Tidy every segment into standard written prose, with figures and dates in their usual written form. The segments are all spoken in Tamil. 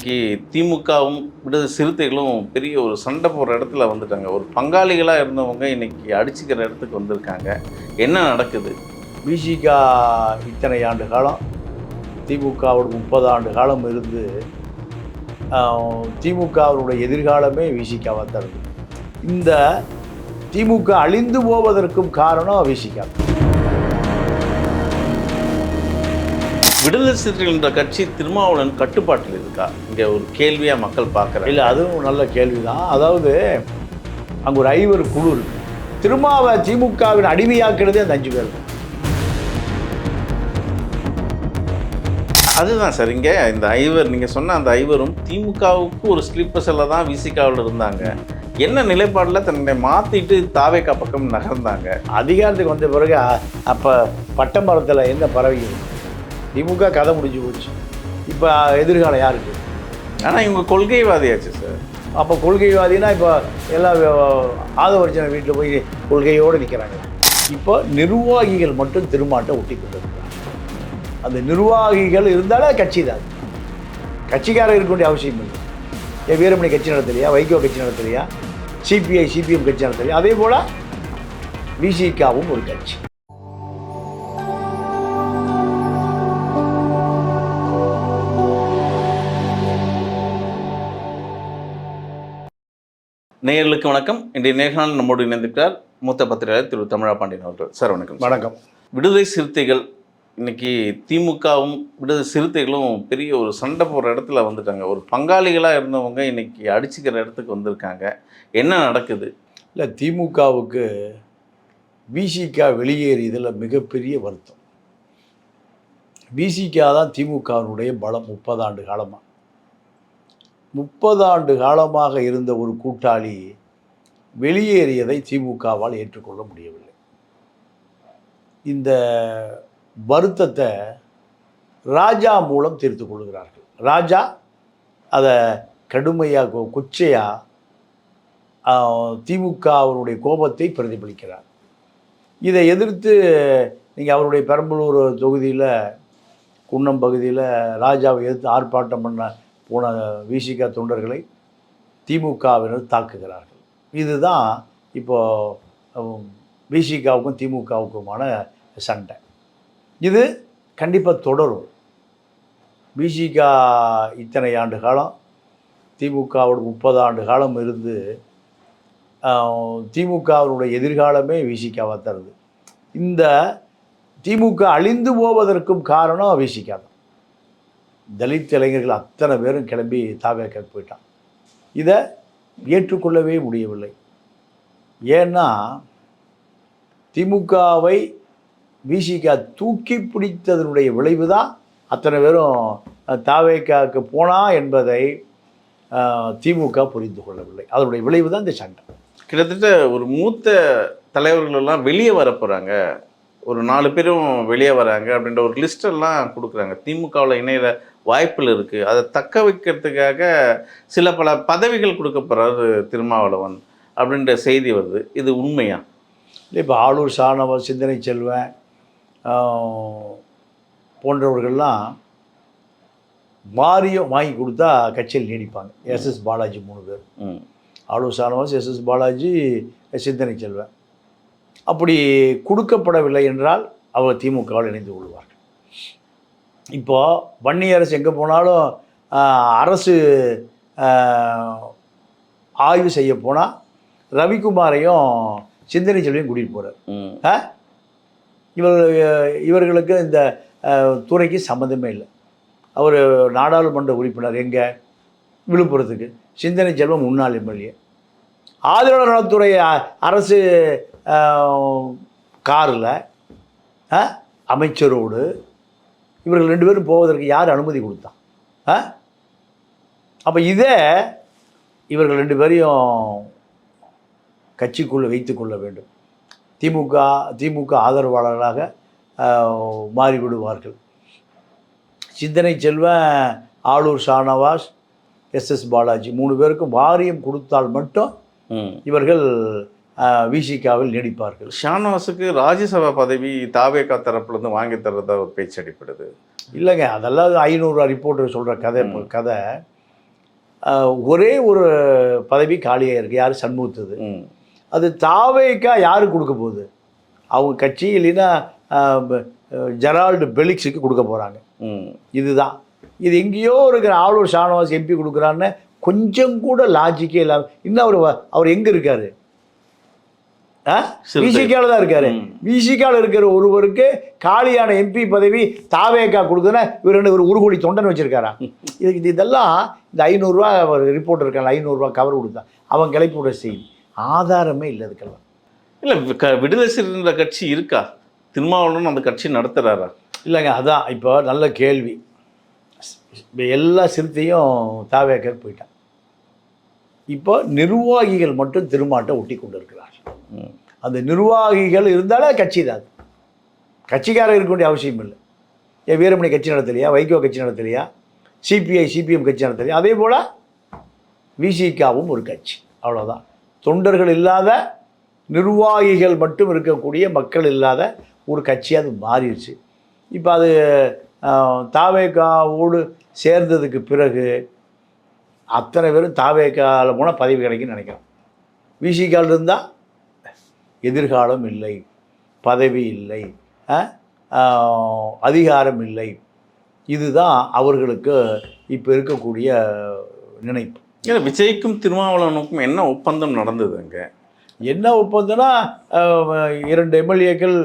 இன்னைக்கு திமுகவும் விடுதலை சிறுத்தைகளும் பெரிய ஒரு சண்டை போடுற இடத்துல வந்துட்டாங்க. ஒரு பங்காளிகளாக இருந்தவங்க இன்னைக்கு அடிச்சுக்கிற இடத்துக்கு வந்திருக்காங்க. என்ன நடக்குது? விசிக இத்தனை ஆண்டு காலம், திமுகவோட 30 ஆண்டு காலம் இருந்து திமுகவினுடைய எதிர்காலமே விசிகாவாக தான் இருக்குது. இந்த திமுக அழிந்து போவதற்கும் காரணம் விசிக. விடுதலை சிறுத்தைகள் என்ற கட்சி திருமாவளவன் கட்டுப்பாட்டில் இருக்கா? இங்கே ஒரு கேள்வியாக மக்கள் பார்க்குறாங்க. இல்லை, அதுவும் நல்ல கேள்வி தான். அதாவது அங்கே ஒரு 5 குழு இருக்குது. திருமாவை திமுகவின் அடிமையாக்குறதே அந்த 5 பேர். அதுதான் சார். இங்கே இந்த 5 நீங்கள் சொன்ன அந்த 5 திமுகவுக்கு ஒரு ஸ்லீப்பர் செல்ல தான் விசிகாவில் இருந்தாங்க. என்ன நிலைப்பாடில் தன்னை மாற்றிட்டு தாவேக்கா பக்கம் நகர்ந்தாங்க. அதிகாரத்துக்கு வந்த பிறகு அப்போ பட்ட மரத்தில் என்ன பறவை? திமுக கதை முடிஞ்சு போச்சு. இப்போ எதிர்காலம் யாருக்கு? ஆனால் இவங்க கொள்கைவாதியாச்சு சார். அப்போ கொள்கைவாதினா இப்போ எல்லாம் ஆதவர்ஜன வீட்டில் போய் கொள்கையோடு நிற்கிறாங்க. இப்போ நிர்வாகிகள் மட்டும் திருமாட்டை ஒட்டி கொண்டு இருக்கிறாங்க. அந்த நிர்வாகிகள் இருந்தாலே கட்சி தான். கட்சிக்காரர் இருக்க வேண்டிய அவசியம் இல்லை. என் வீரமணி கட்சி நடத்தலையா, வைகோ கட்சி நடத்தலையா, சிபிஐ சிபிஎம் கட்சி நடத்தலையா? அதே போல் விசிகாவும் ஒரு கட்சி. நேயர்களுக்கு வணக்கம். இன்றைய நேர்காணல் நம்மோடு இணைந்திருக்கிறார் மூத்த பத்திரிகையாளர் திரு தமிழா பாண்டியன் அவர்கள். சார் வணக்கம். வணக்கம். விடுதலை சிறுத்தைகள் இன்னைக்கு திமுகவும் விடுதலை சிறுத்தைகளும் பெரிய ஒரு சண்டை போடுற இடத்துல வந்துட்டாங்க. ஒரு பங்காளிகளாக இருந்தவங்க இன்னைக்கு அடிச்சுக்கிற இடத்துக்கு வந்திருக்காங்க. என்ன நடக்குது? இல்லை, திமுகவுக்கு விசிக வெளியேறியதில் மிகப்பெரிய வருத்தம். விசிக தான் திமுகவினுடைய பலம். 30 ஆண்டு காலமாக 30 ஆண்டு காலமாக இருந்த ஒரு கூட்டாளி வெளியேறியதை திமுகவால் ஏற்றுக்கொள்ள முடியவில்லை. இந்த வருத்தத்தை ராஜா மூலம் தீர்த்து கொள்கிறார்கள். ராஜா அதை கடுமையாக கொச்சையாக திமுகவினுடைய கோபத்தை பிரதிபலிக்கிறார். இதை எதிர்த்து நீங்கள் அவருடைய பெரம்பலூர் தொகுதியில் குன்னம் பகுதியில் ராஜாவை எதிர்த்து ஆர்ப்பாட்டம் பண்ண போன விசிக தொண்டர்களை திமுகவினர் தாக்குகிறார்கள். இதுதான் இப்போது விசிகாவுக்கும் திமுகவுக்குமான சண்டை. இது கண்டிப்பாக தொடரும். விசிக இத்தனை ஆண்டு காலம், திமுகவோட 30 ஆண்டு காலம் இருந்து திமுகவினுடைய எதிர்காலமே விசிகாவாக தான் இருக்குது. இந்த திமுக அழிந்து போவதற்கும் காரணம் விசிக தான். தலித் இளைஞர்கள் அத்தனை பேரும் கிளம்பி தாவேக்க போயிட்டான். இதை ஏற்றுக்கொள்ளவே முடியவில்லை. ஏன்னா திமுகவை விசிக தூக்கி பிடித்ததனுடைய விளைவு தான் அத்தனை பேரும் தாவேக்காவுக்கு போனா என்பதை திமுக புரிந்து கொள்ளவில்லை. அதனுடைய விளைவு தான் இந்த சண்டை. கிட்டத்தட்ட ஒரு மூத்த தலைவர்கள் எல்லாம் வெளியே வர போகிறாங்க, ஒரு 4 பேரும் வெளியே வராங்க அப்படின்ற ஒரு லிஸ்டெல்லாம் கொடுக்குறாங்க. திமுகவில் இணையிற வாய்ப்பில் இருக்குது. அதை தக்க வைக்கிறதுக்காக சில பல பதவிகள் கொடுக்கப்படுறாரு திருமாவளவன் அப்படின்ற செய்தி வருது. இது உண்மையா? இல்லை, இப்போ ஆளூர் சாணவன், சிந்தனை செல்வன் போன்றவர்கள்லாம் மாரியம் வாங்கி கொடுத்தா கட்சியில் நீடிப்பாங்க. எஸ்எஸ் பாலாஜி 3 பேர். ஆளூர் சாணவாஸ், எஸ்எஸ் பாலாஜி, சிந்தனை செல்வன். அப்படி கொடுக்கப்படவில்லை என்றால் அவர் திமுகவில் இணைந்து கொள்வார்கள். இப்போது வன்னி அரசு எங்கே போனாலும் அரசு ஆய்வு செய்ய போனால் ரவிக்குமாரையும் சிந்தனை செல்வியும் கூட்டிகிட்டு போகிறார். இவர்களுக்கு இந்த துறைக்கு சம்மந்தமே இல்லை. அவர் நாடாளுமன்ற உறுப்பினர் எங்கே? விழுப்புரத்துக்கு. சிந்தனை செல்வம் முன்னாள் எம்எல்ஏ. ஆதரவாளர் நலத்துறை அரசு காரில் அமைச்சரோடு இவர்கள் 2 பேரும் போவதற்கு யார் அனுமதி கொடுத்தா? அப்போ இதை இவர்கள் 2 பேரையும் கட்சிக்குள்ளே வைத்து கொள்ள வேண்டும். திமுக ஆதரவாளர்களாக மாறிவிடுவார்கள். சிந்தனை செல்வன், ஆளூர் ஷானவாஸ், எஸ்எஸ் பாலாஜி 3 பேருக்கும் வாரியம் கொடுத்தால் மட்டும் இவர்கள் விசிகாவில் நீடிப்பார்கள். ஷானவாஸுக்கு ராஜ்யசபா பதவி தாவேக்கா தரப்புலேருந்து வாங்கி தர்றதா ஒரு பேச்சு அடிப்படுது. இல்லைங்க, அதெல்லாம் 500 ரிப்போர்ட்டர் சொல்கிற கதை. ஒரே ஒரு பதவி காலியாக இருக்குது. யார்? சண்முகத்துது. ம். அது தாவேக்கா யாருக்கு கொடுக்க போகுது? அவங்க கட்சி இல்லைன்னா ஜெரால்டு பெலிக்ஸுக்கு கொடுக்க போகிறாங்க. இதுதான். இது எங்கேயோ இருக்கிற ஆளூர் ஷானவாஸ் எம்பி கொடுக்குறான்னு கொஞ்சம் கூட லாஜிக்கே இல்லாமல் இன்னும் அவர் எங்கே இருக்கார்? விசிகாவில் தான் இருக்காரு. விசிகாவில் இருக்கிற ஒருவருக்கு காலியான எம்பி பதவி தாவேக்கா கொடுக்குதுன்னா இவர் ஒரு கோடி தொண்டன் வச்சிருக்காரா? இதெல்லாம் இந்த 500 ரூபா அவர் ரிப்போர்ட் இருக்காங்க, 500 ரூபா கவர் கொடுத்தா அவன் கிளப்பி விட செய்தி. ஆதாரமே இல்லை அதுக்கெல்லாம். இல்லை, விடுதலை சிறுத்தைன்ற கட்சி இருக்கா? திருமாவளவன் அந்த கட்சி நடத்துகிறாரா? இல்லைங்க, அதான் இப்போ நல்ல கேள்வி. இப்போ எல்லா சிறுத்தையும் தாவேக்கா போயிட்டான். இப்போ நிர்வாகிகள் மட்டும் திருமாட்டை ஒட்டி கொண்டு இருக்கிறார். அந்த நிர்வாகிகள் இருந்தாலே கட்சி தான். அது கட்சிக்காரர் இருக்க வேண்டிய அவசியம் இல்லை. ஏன் வீரமணி கட்சி நடத்தலையா? வைகோ கட்சி நடத்தலையா? சிபிஐ சிபிஎம் கட்சி நடத்தலையா? அதே போல் விசிகாவும் ஒரு கட்சி. அவ்வளோதான். தொண்டர்கள் இல்லாத, நிர்வாகிகள் மட்டும் இருக்கக்கூடிய, மக்கள் இல்லாத ஒரு கட்சி அது மாறிடுச்சு. இப்போ அது தாவேக்காவோடு சேர்ந்ததுக்கு பிறகு அத்தனை பேரும் தாவேக்காவில் போனால் பதவி கிடைக்குன்னு நினைக்கிறேன். விசிகாவில் இருந்தால் எதிர்காலம் இல்லை, பதவி இல்லை, அதிகாரம் இல்லை. இதுதான் அவர்களுக்கு இப்போ இருக்கக்கூடிய நினைப்பு. ஏன்னா விஜய்க்கும் திருமாவளவனுக்கும் என்ன ஒப்பந்தம் நடந்தது அங்கே? என்ன ஒப்பந்தம்னா 2 எம்எல்ஏக்கள்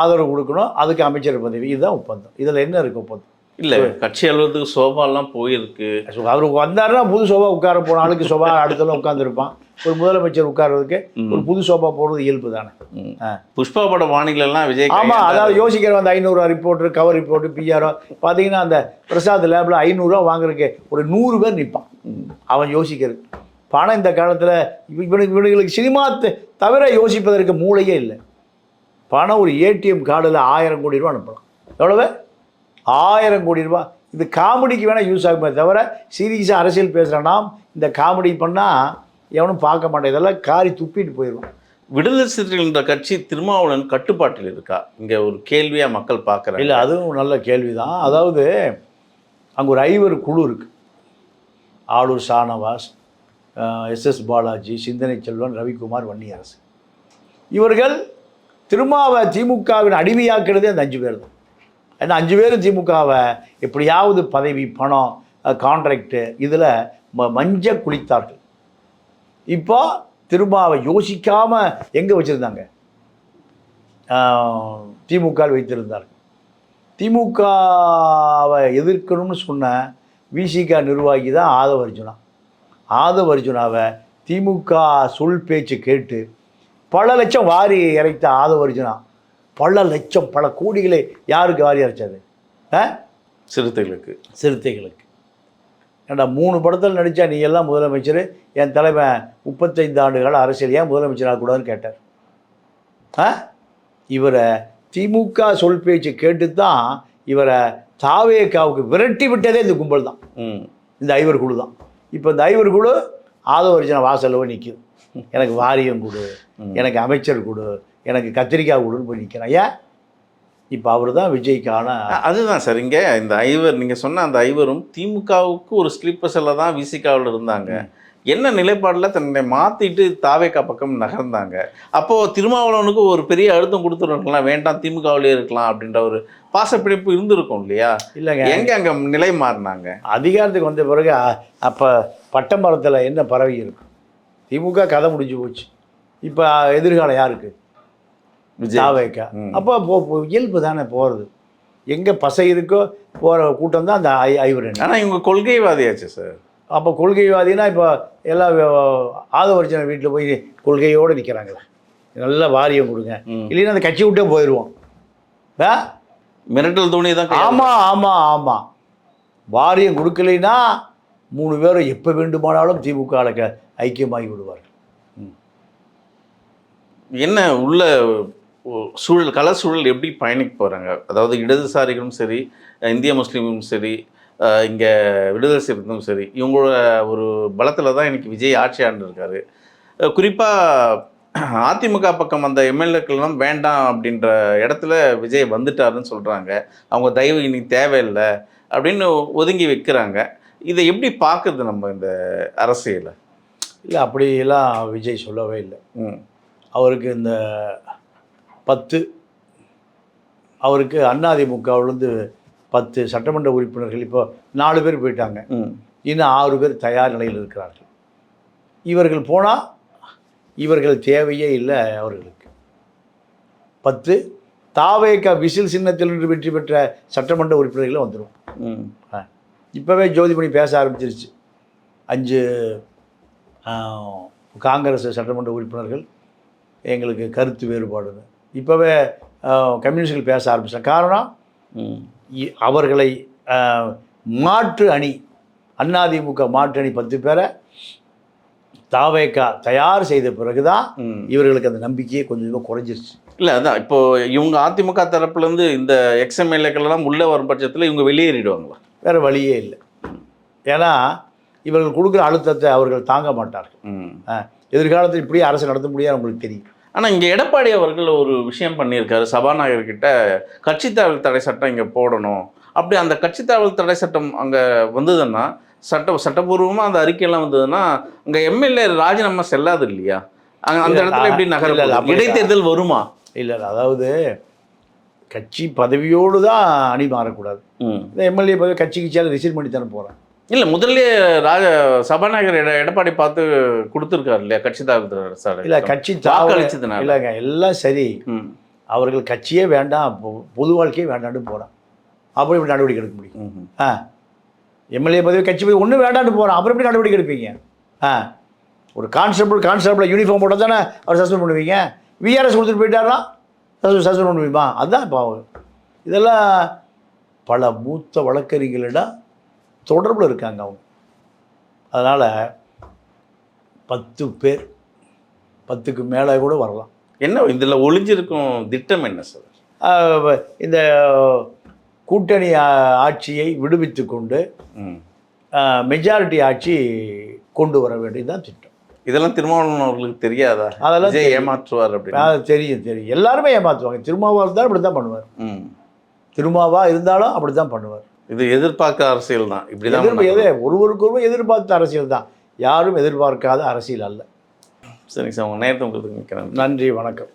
ஆதரவு கொடுக்கணும், அதுக்கு அமைச்சர் பதவி. இதுதான் ஒப்பந்தம். இதில் என்ன இருக்குது ஒப்பந்தம்? இல்லை, கட்சி அலுவலகத்துக்கு சோபாலாம் போயிருக்கு. அவருக்கு வந்தாருன்னா புது சோபா உட்கார போன ஆளுக்கு சோபா அடுத்தெல்லாம் உட்காந்துருப்பான். ஒரு முதலமைச்சர் உட்கார்றதுக்கு ஒரு புது சோபா போடுறது இயல்பு தானே. புஷ்பா பட வானிலெல்லாம் விஜய். ஆமாம், அதாவது யோசிக்கிற அந்த 500 ரிப்போர்ட்டர், கவர் ரிப்போர்ட்டு, பிஆர்ஓ பார்த்தீங்கன்னா அந்த பிரசாத் லேபில் 500 ரூபா வாங்குறதுக்கு ஒரு 100 பேர் நிற்பான். அவன் யோசிக்கிறது. பணம் இந்த காலத்தில் இவனுங்களுக்கு சினிமா தவிர யோசிப்பதற்கு மூளையே இல்லை. பணம் ஒரு ஏடிஎம் கார்டில் 1000 கோடி ரூபா அனுப்பலாம். எவ்வளவு? 1000 கோடி ரூபா. இது காமெடிக்கு வேணால் யூஸ் ஆகுமே தவிர சீரியஸாக அரசியல் பேசுகிறேன்னா இந்த காமெடி பண்ணால் எவனும் பார்க்க மாட்டேன். இதெல்லாம் காரி துப்பிட்டு போயிடுவான். விடுதலை சிறுத்தைகள் கட்சி திருமாவளவன் கட்டுப்பாட்டில் இருக்கா? இங்கே ஒரு கேள்வியாக மக்கள் பார்க்குறாங்க. இல்லை, அதுவும் நல்ல கேள்வி தான். அதாவது அங்கே ஒரு 5 குழு இருக்குது. ஆளூர் ஷானவாஸ், எஸ்எஸ் பாலாஜி, சிந்தனை செல்வன், ரவிக்குமார், வன்னியரசு. இவர்கள் திருமாவை திமுகவின் அடிமையாக்குறதே அந்த 5 பேர் தான். ஏன்னா 5 பேரும் திமுகவை எப்படியாவது பதவி, பணம், கான்ட்ராக்டு இதில் மஞ்ச குளித்தார்கள். இப்போ திருமாவை யோசிக்காமல் எங்கே வச்சுருந்தாங்க? திமுகவில் வைத்திருந்தார்கள். திமுகவை எதிர்க்கணும்னு சொன்ன விசிக நிர்வாகி தான் ஆதவ அர்ஜுனா. ஆதவ அர்ஜுனாவை திமுக சொல் பேச்சு கேட்டு பல லட்சம் வாரி இறைத்த ஆதவ அர்ஜுனா பல லட்சம், பல கோடிகளை யாருக்கு வாரி இறைச்சது? சிறுத்தைகளுக்கு. ஏன்டா 3 படத்தில் நடித்தா நீ எல்லாம் முதலமைச்சர், என் தலைவன் 35 ஆண்டுகள் அரசியல் ஏன் முதலமைச்சர் ஆகக்கூடாதுன்னு கேட்டார். இவரை திமுக சொல் பேச்சு கேட்டு தான் இவரை தாவேக்காவுக்கு விரட்டி விட்டதே இந்த கும்பல் தான், இந்த 5 குழு தான். இப்போ இந்த 5 குழு ஆதவ அர்ஜுனா வாசலில் போய் நிற்குது. எனக்கு வாரியம் கொடு, எனக்கு அமைச்சர் கொடு, எனக்கு கத்திரிக்காய் கொடுன்னு போய் நிற்கிறேன். ஏன்? இப்போ அவர் தான் விஜய்க்கான. அதுதான் சார். இங்கே இந்த 5 நீங்கள் சொன்ன அந்த 5 திமுகவுக்கு ஒரு ஸ்லீப்பர் செல்லில் தான் விசிகாவில் இருந்தாங்க. என்ன நிலைப்பாடில் தன்னை மாற்றிட்டு தாவேக்கா பக்கம் நகர்ந்தாங்க. அப்போது திருமாவளவனுக்கு ஒரு பெரிய அழுத்தம் கொடுத்துருக்கலாம், வேண்டாம் திமுகவிலே இருக்கலாம் அப்படின்ற ஒரு பாசப்பிடிப்பு இருந்திருக்கும் இல்லையா? இல்லைங்க, எங்கே அங்கே நிலை மாறினாங்க? அதிகாரத்துக்கு வந்த பிறகு அப்போ பட்டமரத்தில் என்ன பரவி இருக்கும்? திமுக கதை முடிஞ்சு போச்சு. இப்போ எதிர்காலம் யாருக்கு? தாவேக்கா. அப்போ இயல்பு தானே போகிறது. எங்கே பசை இருக்கோ போகிற கூட்டம் தான் அந்த 5. ஆனால் இவங்க கொள்கைவாதியாச்சு சார். அப்போ கொள்கைவாதினா இப்போ எல்லாம் ஆதவ அர்ஜுனா வீட்டில் போய் கொள்கையோடு நிற்கிறாங்களே, நல்லா வாரியம் கொடுங்க, இல்லைன்னா அந்த கட்சி விட்டே போயிடுவோம். மிரட்டல் தோணி தான். ஆமாம். வாரியம் கொடுக்கலைன்னா 3 பேரும் எப்போ வேண்டுமானாலும் திமுக ஐக்கியமாகி விடுவார்கள். என்ன உள்ள சூழல், கல சூழல் எப்படி பயணிக்க போகிறாங்க? அதாவது இடதுசாரிகளும் சரி, இந்திய முஸ்லீமும் சரி, இங்கே விடுதலை சிறுத்தையும் சரி, இவங்களோட ஒரு பலத்தில் தான் இன்றைக்கி விஜய் ஆட்சி ஆண்டிருக்காரு. குறிப்பாக அதிமுக பக்கம் அந்த எம்எல்ஏக்கள்லாம் வேண்டாம் அப்படின்ற இடத்துல விஜய் வந்துட்டாருன்னு சொல்கிறாங்க. அவங்க தயவு இன்னைக்கு தேவையில்லை அப்படின்னு ஒதுங்கி வைக்கிறாங்க. இதை எப்படி பார்க்குறது நம்ம இந்த அரசியலை? இல்லை, அப்படியெல்லாம் விஜய் சொல்லவே இல்லை. ம். அவருக்கு இந்த 10 அவருக்கு அதிமுகவிலேருந்து 10 சட்டமன்ற உறுப்பினர்கள் இப்போ 4 பேர் போயிட்டாங்க. இன்னும் 6 பேர் தயார் நிலையில் இருக்கிறார்கள். இவர்கள் போனால் இவர்கள் தேவையே இல்லை அவர்களுக்கு. 10 தாவேக விசில் சின்னத்திலிருந்து வெற்றி பெற்ற சட்டமன்ற உறுப்பினர்களும் வந்துடும். இப்போவே ஜோதிமணி பேச ஆரம்பிச்சிருச்சு. 5 காங்கிரஸ் சட்டமன்ற உறுப்பினர்கள் எங்களுக்கு கருத்து வேறுபாடுன்னு இப்போவே கம்யூனிஸ்டுகள் பேச ஆரம்பிச்சாங்க. காரணம், அவர்களை மாற்று அணி அதிமுக மாற்று அணி 10 பேரை தாவேகா தயார் செய்த பிறகு தான் இவர்களுக்கு அந்த நம்பிக்கையே கொஞ்சம் குறைஞ்சிருச்சு. இல்லை, அதான் இப்போ இவங்க அதிமுக தரப்புலேருந்து இந்த எக்ஸ்எம்எல்ஏக்கள்லாம் உள்ளே வரும் பட்சத்தில் இவங்க வெளியேறிடுவாங்களா? வேறு வழியே இல்லை. ஏன்னா இவர்கள் கொடுக்குற அழுத்தத்தை அவர்கள் தாங்க மாட்டார்கள். எதிர்காலத்தில் இப்படியே அரசு நடத்த முடியாது அவங்களுக்கு தெரியும். ஆனால் இங்கே எடப்பாடி அவர்கள் ஒரு விஷயம் பண்ணியிருக்காரு. சபாநாயகர்கிட்ட கட்சித்தாவல் தடை சட்டம் இங்கே போடணும், அப்படி அந்த கட்சித்தாவல் தடை சட்டம் அங்கே வந்ததுன்னா சட்டபூர்வமாக அந்த அறிக்கையெல்லாம் வந்ததுன்னா அங்கே எம்எல்ஏ ராஜினாமா செல்லாது இல்லையா? அந்த இடத்துல எப்படி நகரம் இடைத்தேர்தல் வருமா? இல்லை, அதாவது கட்சி பதவியோடு தான் அணி மாறக்கூடாது. இந்த எம்எல்ஏ பதவி கட்சிக்கு ரிசைன் பண்ணி தானே போகிறேன். இல்லை, முதல்ல சபாநாயகர் எடப்பாடி பார்த்து கொடுத்துருக்காரு இல்லையா கட்சி தாவல்? இல்லை, கட்சி தாவலிச்சதுனால இல்லைங்க, எல்லாம் சரி. அவர்கள் கட்சியே வேண்டாம், பொது வாழ்க்கையே வேண்டான்னு போகிறான். அப்புறம் இப்படி நடவடிக்கை எடுக்க முடியும்? எம்எல்ஏ பதவி கட்சி பதவி ஒன்றும் வேண்டான்னு போகிறான், அப்புறம் எப்படி நடவடிக்கை எடுப்பீங்க? ஒரு கான்ஸ்டபிள் யூனிஃபார்ம் போட்டால் தானே அவர் சஸ்பெண்ட் பண்ணுவீங்க. விஆர்எஸ் கொடுத்துட்டு போயிட்டாருன்னா சஸ்பெண்ட் பண்ணுவீமா? அதுதான் இப்போ இதெல்லாம் பல மூத்த வழக்கறிஞர்களிடம் தொடர்பில் இருக்காங்க அவங்க. அதனால் 10 பேர் 10க்கு மேலே கூட வரலாம். என்ன இதில் ஒளிஞ்சிருக்கும் திட்டம் என்ன சார்? இந்த கூட்டணி ஆட்சியை விடுவித்து கொண்டு மெஜாரிட்டி ஆட்சி கொண்டு வர வேண்டியதுதான் திட்டம். இதெல்லாம் திருமாவளவன் அவர்களுக்கு தெரியாதா? அதெல்லாம் ஏமாற்றுவார் அப்படின்னு தெரியும். எல்லாருமே ஏமாற்றுவாங்க. திருமாவா இருந்தாலும் அப்படி தான் பண்ணுவார். திருமாவா இருந்தாலும் அப்படி தான் பண்ணுவார். இது எதிர்பார்க்க அரசியல் தான். இப்படிதான் ஒருவருக்கொருவர் எதிர்பார்த்த அரசியல் தான், யாரும் எதிர்பார்க்காத அரசியல் அல்ல. சரிங்க சார், உங்கள் நேரத்தை உங்களுக்கு நன்றி, வணக்கம்.